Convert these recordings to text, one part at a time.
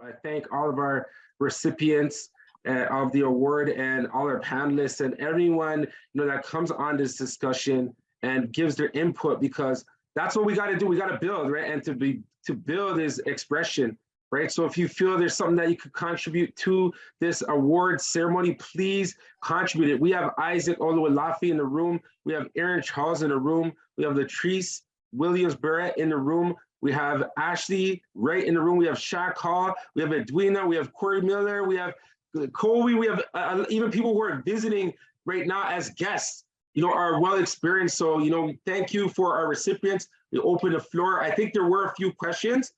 I thank all of our recipients of the award and all our panelists and everyone that comes on this discussion and gives their input, because that's what we got to do. We got to build, right? And to build is expression, right? So if you feel there's something that you could contribute to this award ceremony, please contribute it. We have Isaac Oluwalafi in the room. We have Aaron Charles in the room. We have Latrice Williams-Barrett in the room. We have Ashley Wright in the room. We have Shaq Hall. We have Edwina. We have Corey Miller. We have Colby. We have even people who are visiting right now as guests, are well experienced. So, thank you for our recipients. We open the floor. I think there were a few questions.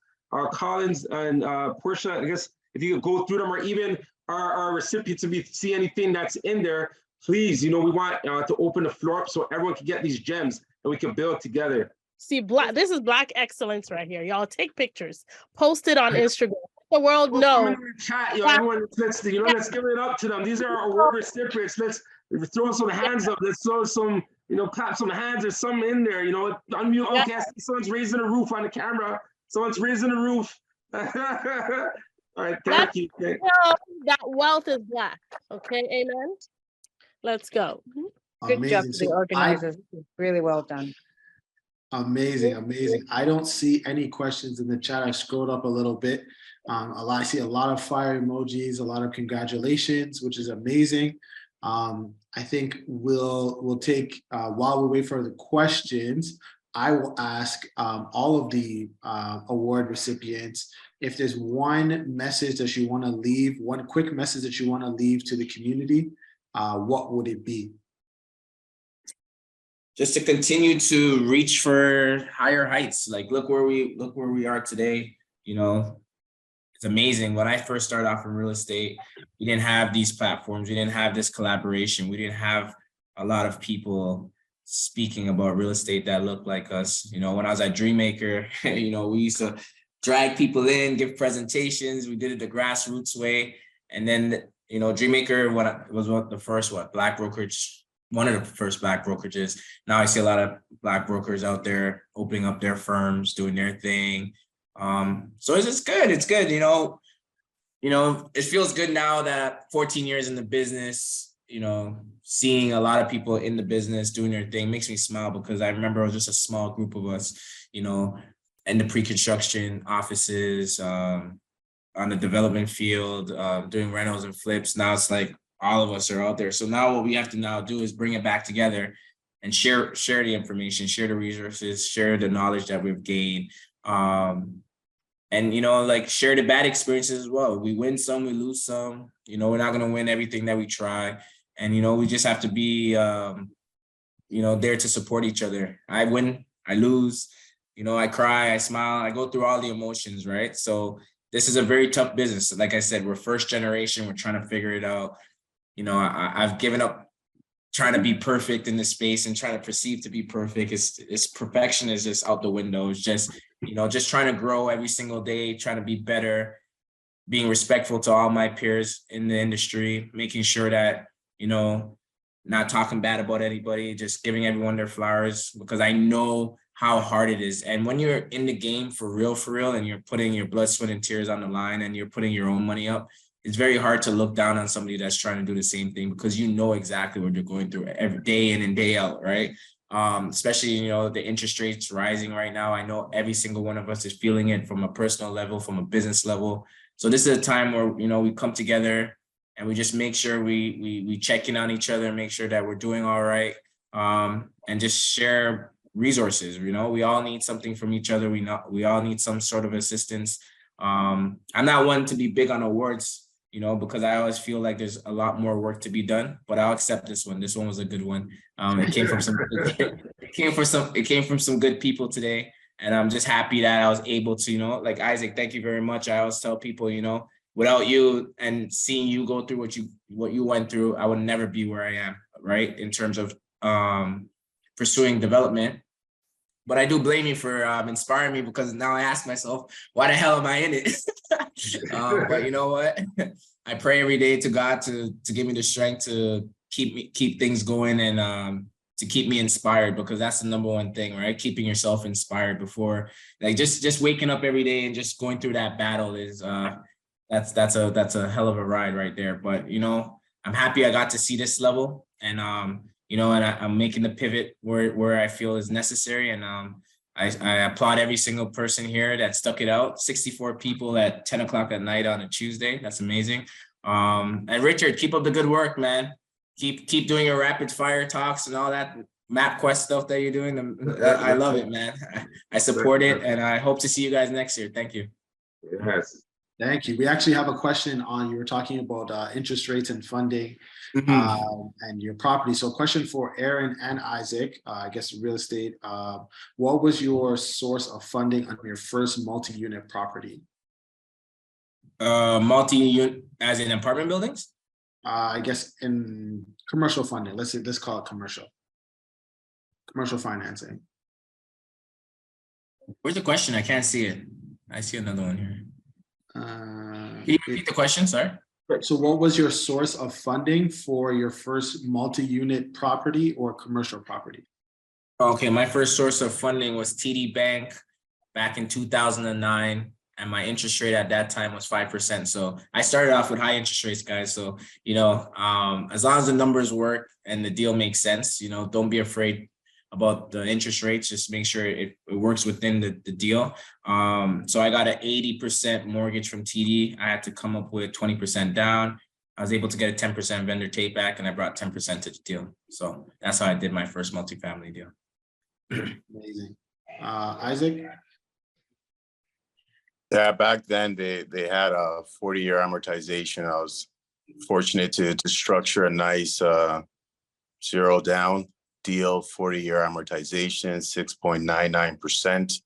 Collins and Portia, I guess if you could go through them, or even our recipients, if you see anything that's in there, please, we want to open the floor up so everyone can get these gems and we can build together. See, this is Black excellence right here. Y'all take pictures, post it on Instagram. Let the world know. Chat, everyone, let's give it up to them. These are our award recipients. Let's throw some hands up. Let's throw some, clap some hands. There's some in there, unmute. Okay, I see someone's raising the roof on the camera. Someone's raising the roof. All right, thank you. That wealth is Black. Okay, amen. Let's go. Good job to the organizers. Really well done. Amazing. I don't see any questions in the chat. I scrolled up a little bit. I see a lot of fire emojis, a lot of congratulations, which is amazing. I think we'll take, while we wait for the questions, I will ask all of the award recipients if there's one message that you want to leave, one quick message that you want to leave to the community, what would it be? Just to continue to reach for higher heights. Like, look where we are today. It's amazing. When I first started off in real estate, we didn't have these platforms. We didn't have this collaboration. We didn't have a lot of people speaking about real estate that looked like us. When I was at Dreammaker, we used to drag people in, give presentations. We did it the grassroots way. And then, Dreammaker was the first Black brokerage, one of the first Black brokerages. Now I see a lot of Black brokers out there opening up their firms, doing their thing. So it's good. It's good. It feels good now that 14 years in the business, seeing a lot of people in the business doing their thing makes me smile, because I remember it was just a small group of us, in the pre-construction offices, on the development field, doing rentals and flips. Now it's like all of us are out there. So now what we have to now do is bring it back together and share the information, share the resources, share the knowledge that we've gained. And, share the bad experiences as well. We win some, we lose some. We're not going to win everything that we try. And, we just have to be, there to support each other. I win, I lose, I cry, I smile, I go through all the emotions, right? So this is a very tough business. Like I said, we're first generation. We're trying to figure it out. I've given up trying to be perfect in this space and trying to perceive to be perfect. It's perfection is just out the window. It's just, just trying to grow every single day, trying to be better, being respectful to all my peers in the industry, making sure that, not talking bad about anybody, just giving everyone their flowers, because I know how hard it is. And when you're in the game for real, and you're putting your blood, sweat, and tears on the line, and you're putting your own money up, it's very hard to look down on somebody that's trying to do the same thing, because you know exactly what they're going through every day in and day out, right? Especially, the interest rates rising right now. I know every single one of us is feeling it from a personal level, from a business level. So this is a time where, we come together and we just make sure we check in on each other and make sure that we're doing all right, and just share resources. We all need something from each other. We all need some sort of assistance. I'm not one to be big on awards, because I always feel like there's a lot more work to be done, but I'll accept this one. This one was a good one. It came from some good people today. And I'm just happy that I was able to, like Isaac, thank you very much. I always tell people, without you and seeing you go through what you went through, I would never be where I am, right? In terms of pursuing development. But I do blame you for inspiring me, because now I ask myself, why the hell am I in it? But you know what? I pray every day to God to give me the strength to keep things going, and to keep me inspired, because that's the number one thing, right? Keeping yourself inspired before, like just waking up every day and just going through that battle is that's a hell of a ride right there. But you know, I'm happy I got to see this level, and you know, and I'm making the pivot where I feel is necessary, and I applaud every single person here that stuck it out. 64 people at 10 o'clock at night on a Tuesday. That's amazing. And Richard, keep up the good work, man. Keep doing your rapid fire talks and all that MapQuest stuff that you're doing. I love it, man. I support it, and I hope to see you guys next year. Thank you. Yes. Thank you. We actually have a question on, you were talking about interest rates and funding and your property. So question for Aaron and Isaac, I guess real estate. What was your source of funding on your first multi-unit property? Multi-unit as in apartment buildings? I guess in commercial funding. Let's call it commercial financing. Where's the question? I can't see it. I see another one here. Can you repeat the question, sir? So what was your source of funding for your first multi-unit property or commercial property? Okay, my first source of funding was TD Bank back in 2009. And my interest rate at that time was 5%. So I started off with high interest rates, guys. So, you know, as long as the numbers work and the deal makes sense, you know, don't be afraid about the interest rates. Just make sure it works within the deal. So I got an 80% mortgage from TD. I had to come up with 20% down. I was able to get a 10% vendor take back, and I brought 10% to the deal. So that's how I did my first multifamily deal. Amazing. Isaac? Yeah, back then they had a 40-year amortization. I was fortunate to structure a nice zero down deal, 40-year amortization, 6.99%,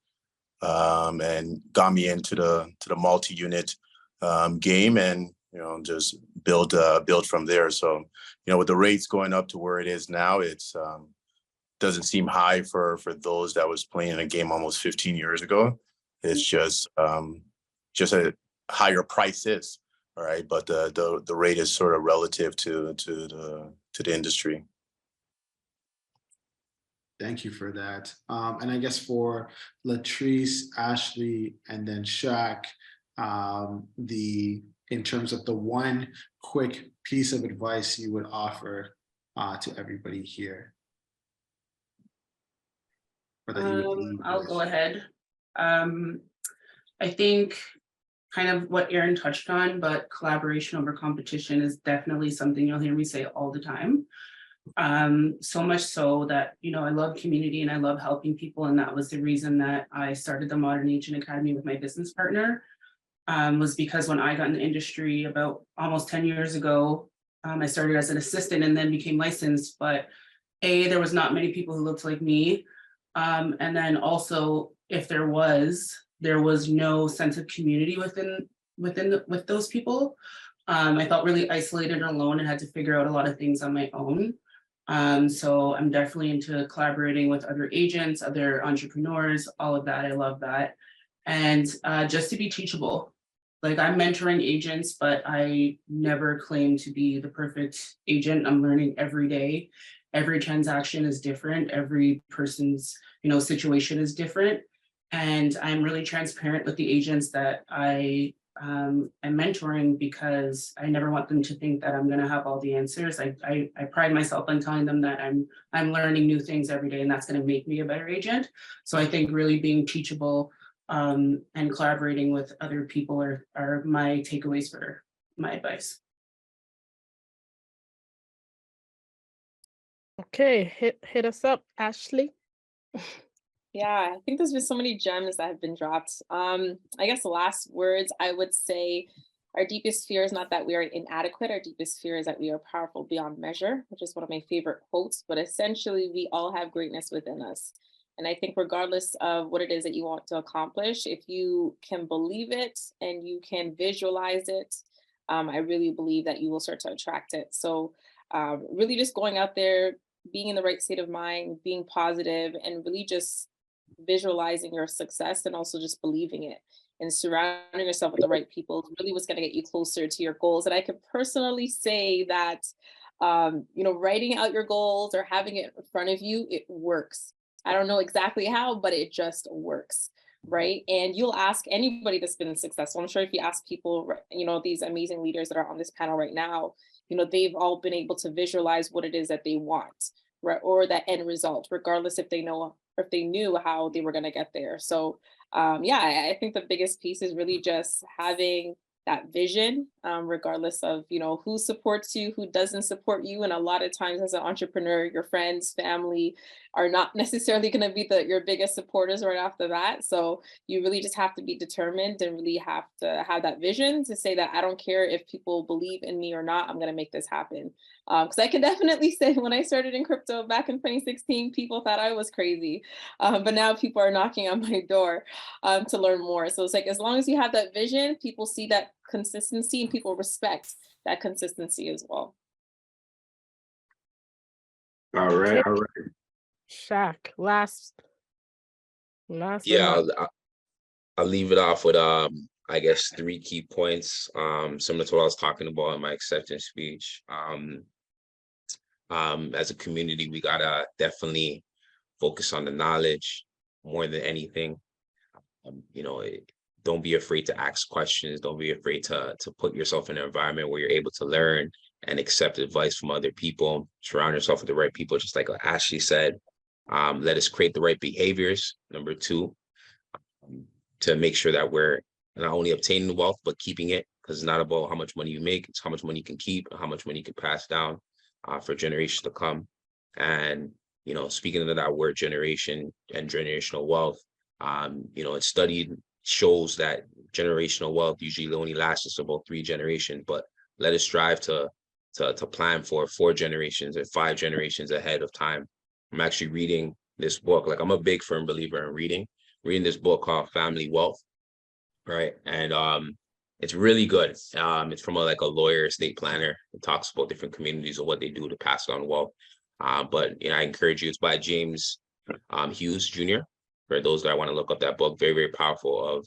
and got me into the multi-unit game, and you know, just build from there. So you know, with the rates going up to where it is now, it's doesn't seem high for those that was playing a game almost 15 years ago. It's just a higher prices, all right. But the rate is sort of relative to the industry. Thank you for that. And I guess for Latrice, Ashley, and then Shaq, in terms of the one quick piece of advice you would offer to everybody here. I'll go ahead. I think kind of what Aaron touched on, but collaboration over competition is definitely something you'll hear me say all the time. So much so that, you know, I love community and I love helping people. And that was the reason that I started the Modern Agent Academy with my business partner, was because when I got in the industry about almost 10 years ago, I started as an assistant and then became licensed, but there was not many people who looked like me. And then also, if there was no sense of community with those people. I felt really isolated and alone and had to figure out a lot of things on my own. So I'm definitely into collaborating with other agents, other entrepreneurs, all of that. I love that. And just to be teachable. Like, I'm mentoring agents, but I never claim to be the perfect agent. I'm learning every day. Every transaction is different. Every person's, you know, situation is different. And I'm really transparent with the agents that I am mentoring, because I never want them to think that I'm going to have all the answers. I pride myself on telling them that I'm learning new things every day, and that's going to make me a better agent. So I think really being teachable and collaborating with other people are my takeaways for my advice. Okay, hit us up, Ashley. Yeah, I think there's been so many gems that have been dropped. I guess the last words I would say, our deepest fear is not that we are inadequate. Our deepest fear is that we are powerful beyond measure, which is one of my favorite quotes. But essentially, we all have greatness within us. And I think regardless of what it is that you want to accomplish, if you can believe it and you can visualize it, I really believe that you will start to attract it. So really just going out there, being in the right state of mind, being positive, and really just visualizing your success, and also just believing it, and surrounding yourself with the right people is really what's going to get you closer to your goals. And I can personally say that, you know, writing out your goals or having it in front of you, it works. I don't know exactly how, but it just works. right? And you'll ask anybody that's been successful. I'm sure if you ask people, you know, these amazing leaders that are on this panel right now, you know, they've all been able to visualize what it is that they want, right? Or that end result, regardless if they know, or if they knew how they were going to get there. So yeah, I think the biggest piece is really just having that vision, regardless of, you know, who supports you, who doesn't support you. And a lot of times as an entrepreneur, your friends, family are not necessarily going to be your biggest supporters right off the bat. So you really just have to be determined and really have to have that vision to say that I don't care if people believe in me or not, I'm going to make this happen. Because I can definitely say when I started in crypto back in 2016, people thought I was crazy. But now people are knocking on my door to learn more. So it's like, as long as you have that vision, people see that consistency and people respect that consistency as well. All right, all right. Shaq, last Yeah, remark. I'll leave it off with I guess 3 key points, similar to what I was talking about in my acceptance speech. As a community, we gotta definitely focus on the knowledge more than anything. You know, don't be afraid to ask questions. Don't be afraid to put yourself in an environment where you're able to learn and accept advice from other people. Surround yourself with the right people, just like Ashley said. Let us create the right behaviors. Number 2, to make sure that we're not only obtaining wealth, but keeping it, because it's not about how much money you make, it's how much money you can keep, how much money you can pass down for generations to come. And, you know, speaking of that word generation and generational wealth, you know, it's studied, shows that generational wealth usually only lasts us about 3 generations, but let us strive to plan for 4 generations or 5 generations ahead of time. I'm actually reading this book. Like, I'm a big firm believer in reading this book called Family Wealth, right? And it's really good. It's from a lawyer, estate planner. It talks about different communities and what they do to pass on wealth. But you know, I encourage you. It's by James Hughes Jr. For those that want to look up that book, very, very powerful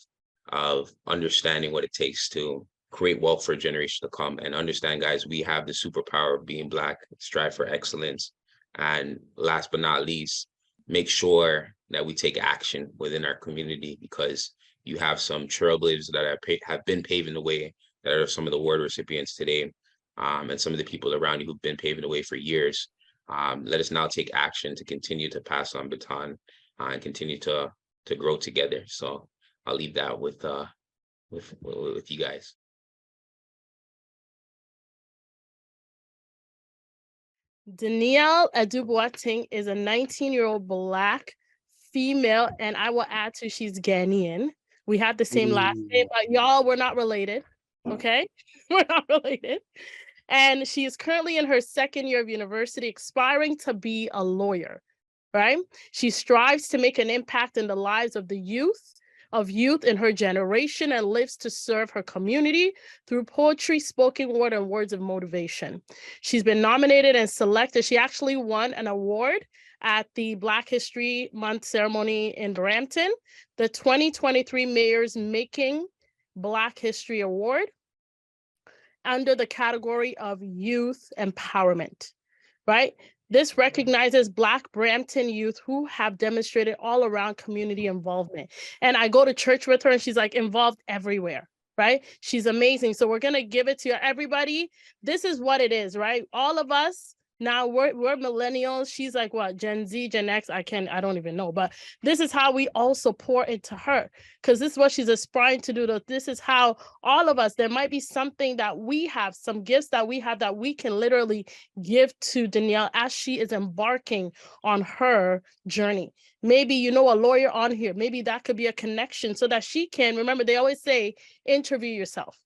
of understanding what it takes to create wealth for a generation to come. And understand, guys, we have the superpower of being Black, strive for excellence. And last but not least, make sure that we take action within our community, because you have some trailblazers that have been paving the way, that are some of the award recipients today, and some of the people around you who've been paving the way for years. Let us now take action to continue to pass on baton and continue to grow together. So I'll leave that with you guys. Danielle Adubuating is a 19-year-old Black female, and I will add to she's Ghanaian. We have the same last name, but y'all, we're not related. Okay, we're not related. And she is currently in her 2nd year of university, aspiring to be a lawyer. Right? She strives to make an impact in the lives of the youth in her generation, and lives to serve her community through poetry, spoken word, and words of motivation. She's been nominated and selected. She actually won an award at the Black History Month ceremony in Brampton, the 2023 Mayor's Making Black History Award, under the category of youth empowerment, right? This recognizes Black Brampton youth who have demonstrated all around community involvement. And I go to church with her and she's like involved everywhere, right? She's amazing. So we're going to give it to you. Everybody, this is what it is, right? All of us, now we're millennials. She's like what, Gen Z, Gen X? I don't even know. But this is how we also pour into her, because this is what she's aspiring to do. This is how all of us, there might be something that we have, some gifts that we have that we can literally give to Danielle as she is embarking on her journey. Maybe you know a lawyer on here. Maybe that could be a connection so that she can, remember, they always say, interview yourself.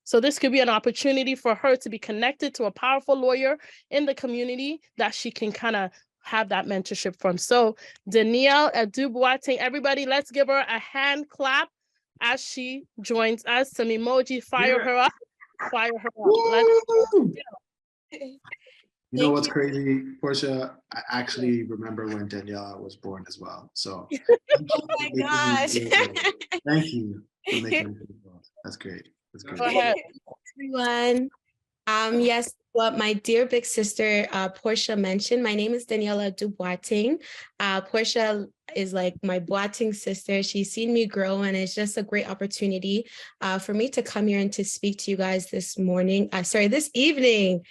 So this could be an opportunity for her to be connected to a powerful lawyer in the community that she can kind of have that mentorship from. So Danielle Adubuating, everybody, let's give her a hand clap as she joins us. Some emoji, fire her up, fire her up. You know what's crazy, Portia? I actually remember when Daniela was born as well. So oh my gosh. Thank you for making it. That's great. That's great. Go ahead. Everyone. Yes, what my dear big sister Portia mentioned. My name is Daniela Duboating. Portia is like my Boating sister. She's seen me grow, and it's just a great opportunity for me to come here and to speak to you guys this evening.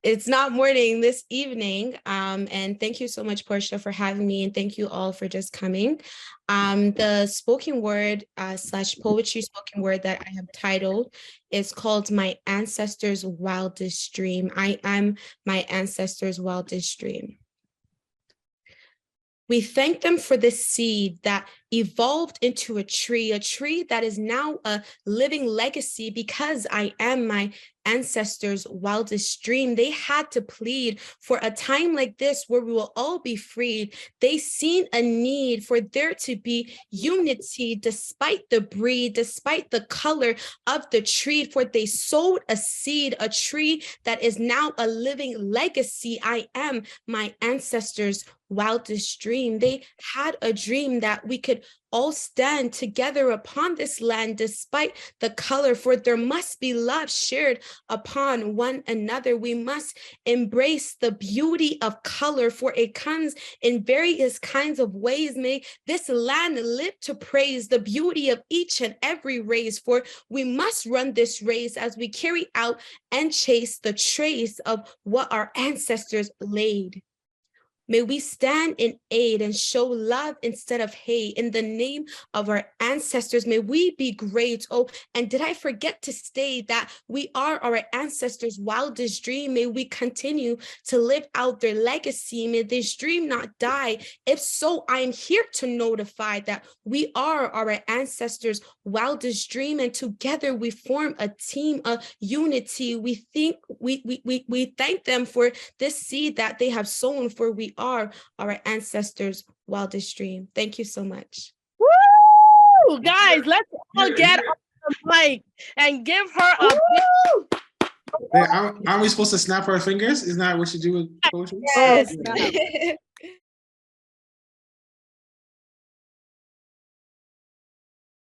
It's not morning, this evening. And thank you so much, Portia, for having me. And thank you all for just coming. The spoken word / poetry spoken word that I have titled is called My Ancestors' Wildest Dream. I am my ancestors' wildest dream. We thank them for the seed that evolved into a tree that is now a living legacy because I am my ancestors' wildest dream. They had to plead for a time like this where we will all be freed. They seen a need for there to be unity despite the breed, despite the color of the tree, for they sowed a seed, a tree that is now a living legacy. I am my ancestors' wildest dream. They had a dream that we could all stand together upon this land despite the color, for there must be love shared upon one another. We must embrace the beauty of color, for it comes in various kinds of ways. May this land live to praise the beauty of each and every race, for we must run this race as we carry out and chase the trace of what our ancestors laid. May we stand in aid and show love instead of hate in the name of our ancestors. May we be great. Oh, and did I forget to state that we are our ancestors' wildest dream? May we continue to live out their legacy. May this dream not die. If so, I am here to notify that we are our ancestors' wildest dream, and together we form a team of unity. We thank them for this seed that they have sown, for we are our ancestors' wildest dream. Thank you so much. Woo! Guys, let's all get on the mic and give her a big... Wait, aren't we supposed to snap our fingers? Isn't that what you do with poetry? Yes.